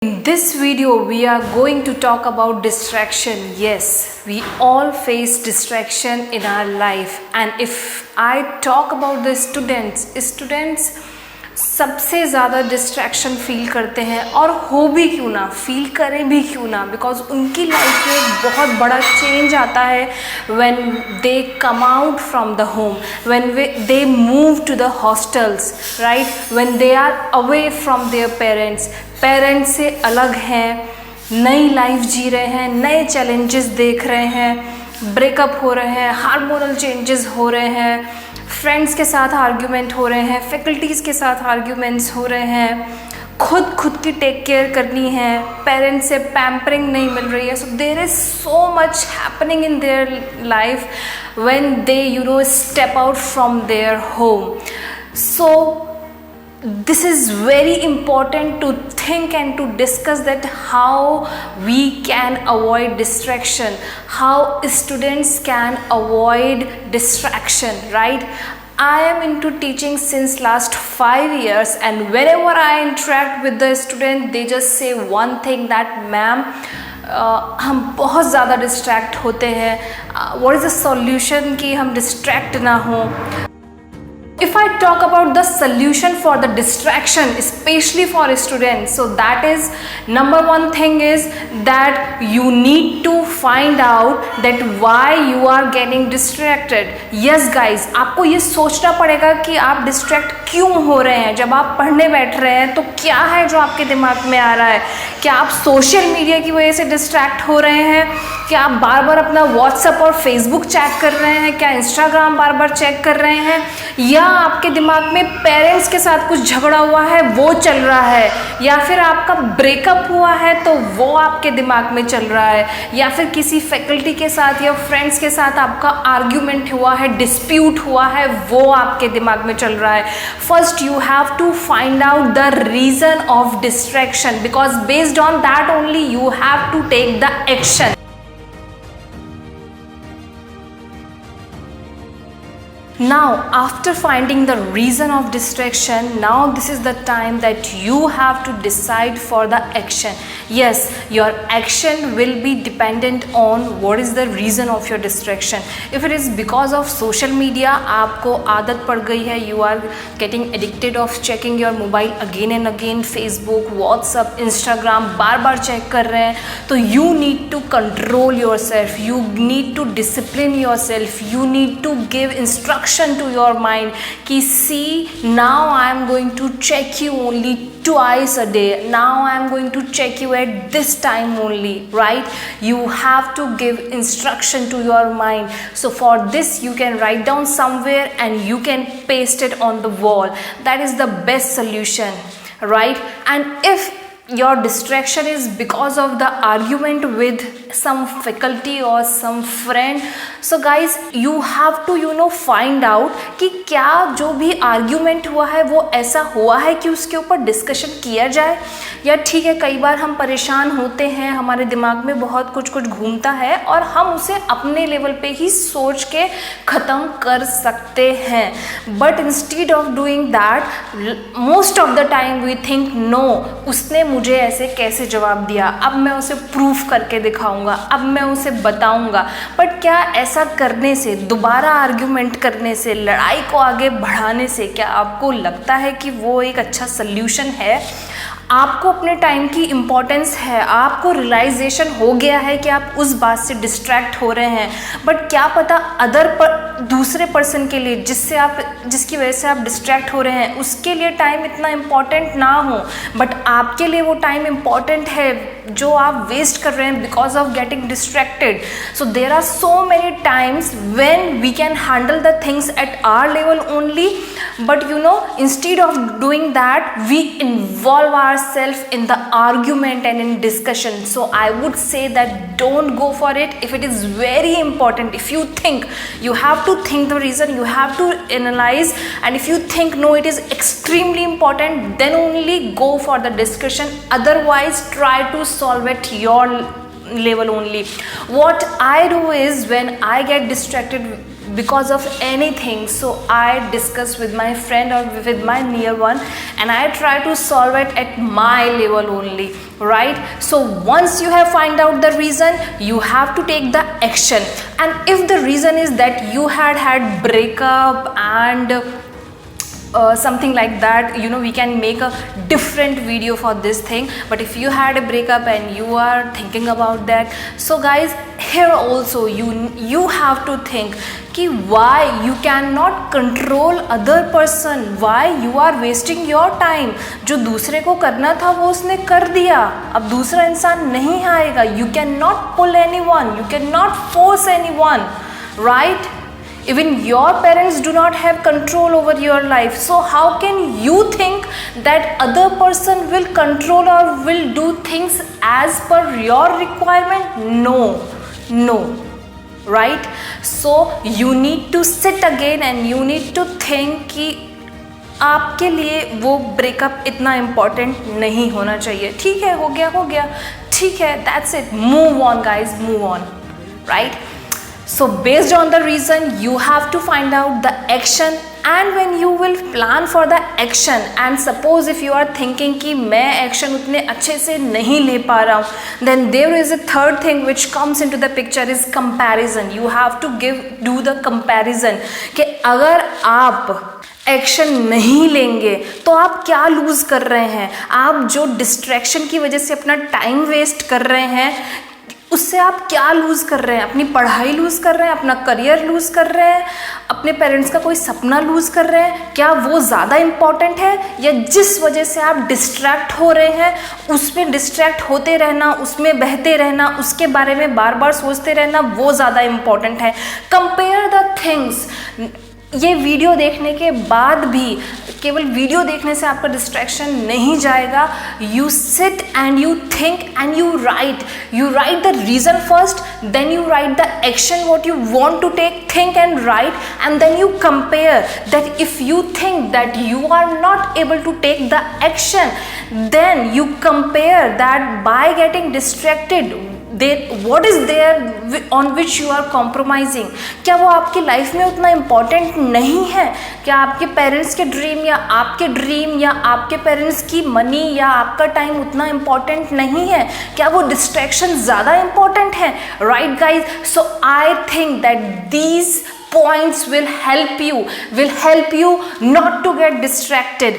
In this video, we are going to talk about distraction. Yes, we all face distraction in our life, and if I talk about the students सबसे ज़्यादा distraction feel करते हैं, और हो भी क्यों ना, फील करें भी क्यों ना, बिकॉज उनकी लाइफ में एक बहुत बड़ा चेंज आता है when they come out from the home, when they move to the hostels, right, when they are away from their parents से अलग हैं, नई लाइफ जी रहे हैं, नए चैलेंजेस देख रहे हैं, ब्रेकअप हो रहे हैं, हार्मोनल चेंजेस हो रहे हैं, फ्रेंड्स के साथ आर्ग्यूमेंट हो रहे हैं, फैकल्टीज़ के साथ आर्ग्यूमेंट्स हो रहे हैं, खुद की टेक केयर करनी है, पेरेंट्स से पैम्परिंग नहीं मिल रही है. So there is so much happening in their life when they step out from their home. So this is very important to think and to discuss that how we can avoid distraction, how students can avoid distraction, right? I am into teaching since last 5 years, and whenever I interact with the student, they just say one thing, that ma'am, हम बहुत ज़्यादा distract होते हैं. what is the solution कि हम distract ना हों? If I talk about the solution for the distraction, especially for students, so that is number one thing is that you need to find out that why you are getting distracted. Yes guys, आपको ये सोचना पड़ेगा कि आप distract क्यों हो रहे हैं. जब आप पढ़ने बैठ रहे हैं तो क्या है जो आपके दिमाग में आ रहा है? क्या आप सोशल मीडिया की वजह से डिस्ट्रैक्ट हो रहे हैं? क्या आप बार बार अपना व्हाट्सएप और फेसबुक चेक कर रहे हैं? क्या इंस्टाग्राम बार बार चेक कर रहे हैं? या आपके दिमाग में पेरेंट्स के साथ कुछ झगड़ा हुआ है, वो चल रहा है, या फिर आपका ब्रेकअप हुआ है तो वो आपके दिमाग में चल रहा है, या फिर किसी फैकल्टी के साथ या फ्रेंड्स के साथ आपका आर्ग्यूमेंट हुआ है, डिस्प्यूट हुआ है, वो आपके दिमाग में चल रहा है. First you have to find out the reason of distraction, because based on that only you have to take the action. Now, after finding the reason of distraction, now this is the time that you have to decide for the action. Yes, your action will be dependent on what is the reason of your distraction. If it is because of social media, आपको आदत पड़ गई है, you are getting addicted of checking your mobile again and again, Facebook, WhatsApp, Instagram, bar bar check कर रहे हैं, तो you need to control yourself, you need to discipline yourself, you need to give instruction to your mind कि see, now I am going to check you only twice a day, now I am going to check you at this time only, right? You have to give instruction to your mind. So for this you can write down somewhere and you can paste it on the wall. That is the best solution, right? And if your distraction is because of the argument with some faculty or some friend, so guys you have to find out कि क्या जो भी argument हुआ है वो ऐसा हुआ है कि उसके ऊपर डिस्कशन किया जाए, या ठीक है कई बार हम परेशान होते हैं, हमारे दिमाग में बहुत कुछ घूमता है और हम उसे अपने लेवल पे ही सोच के ख़त्म कर सकते हैं. But instead of doing that most of the time we think no, उसने मुझे ऐसे कैसे जवाब दिया, अब मैं उसे प्रूफ करके दिखाऊंगा, अब मैं उसे बताऊंगा. बट क्या ऐसा करने से, दोबारा आर्ग्यूमेंट करने से, लड़ाई को आगे बढ़ाने से, क्या आपको लगता है कि वो एक अच्छा सल्यूशन है? आपको अपने टाइम की इम्पोर्टेंस है, आपको रियलाइजेशन हो गया है कि आप उस बात से डिस्ट्रैक्ट हो रहे हैं, बट क्या पता दूसरे पर्सन के लिए जिसकी वजह से आप डिस्ट्रैक्ट हो रहे हैं उसके लिए टाइम इतना इम्पॉर्टेंट ना हो, बट आपके लिए वो टाइम इम्पॉर्टेंट है जो आप वेस्ट कर रहे हैं because of getting distracted. So there are so many times when we can handle the things at our level only, but instead of doing that we involve ourselves in the argument and in discussion. So I would say that don't go for it if it is very important. If you think, you have to think the reason, you have to analyze, and if you think no, it is extremely important, then only go for the discussion. Otherwise try to solve it your level only. What I do is when I get distracted because of anything, so I discuss with my friend or with my near one, and I try to solve it at my level only, right? So once you have find out the reason, you have to take the action. And if the reason is that you had breakup and something like that, you know, we can make a different video for this thing. But if you had a breakup and you are thinking about that, so guys, here also you have to think कि why you cannot control other person, why you are wasting your time. जो दूसरे को करना था वो उसने कर दिया, अब दूसरा इंसान नहीं आएगा. You cannot pull anyone, you cannot force anyone, right? Even your parents do not have control over your life, so how can you think that other person will control or will do things as per your requirement? No, right? So you need to sit again and you need to think कि आपके लिए वो breakup इतना important नहीं होना चाहिए. ठीक है, हो गया, ठीक है, that's it, move on guys, move on, right? So based on the reason, you have to find out the action, and when you will plan for the action, and suppose if you are thinking कि मैं action उतने अच्छे से नहीं ले पा रहा हूँ, then there is a third thing which comes into the picture is comparison. You have to do the comparison कि अगर आप एक्शन नहीं लेंगे तो आप क्या लूज़ कर रहे हैं. आप जो डिस्ट्रैक्शन की वजह से अपना टाइम वेस्ट कर रहे हैं, उससे आप क्या लूज़ कर रहे हैं? अपनी पढ़ाई लूज़ कर रहे हैं, अपना करियर लूज़ कर रहे हैं, अपने पेरेंट्स का कोई सपना लूज़ कर रहे हैं? क्या वो ज़्यादा इम्पॉर्टेंट है, या जिस वजह से आप डिस्ट्रैक्ट हो रहे हैं उसमें डिस्ट्रैक्ट होते रहना, उसमें बहते रहना, उसके बारे में बार बार सोचते रहना, वो ज़्यादा इम्पॉर्टेंट है? Compare the things. ये वीडियो देखने के बाद भी केवल वीडियो देखने से आपका डिस्ट्रैक्शन नहीं जाएगा. You sit and you think and you write the reason first, then you write the action what you want to take, think and write, and then you compare that if you think that you are not able to take the action, then you compare that by getting distracted, what is there on which you are compromising. क्या वो आपकी life में उतना important नहीं है? क्या आपके parents के ड्रीम या आपके ड्रीम या आपके पेरेंट्स की मनी या आपका टाइम उतना इम्पॉर्टेंट नहीं है? क्या वो डिस्ट्रैक्शन ज़्यादा इम्पॉर्टेंट है? Right guys, so I think that these points will help you not to get distracted.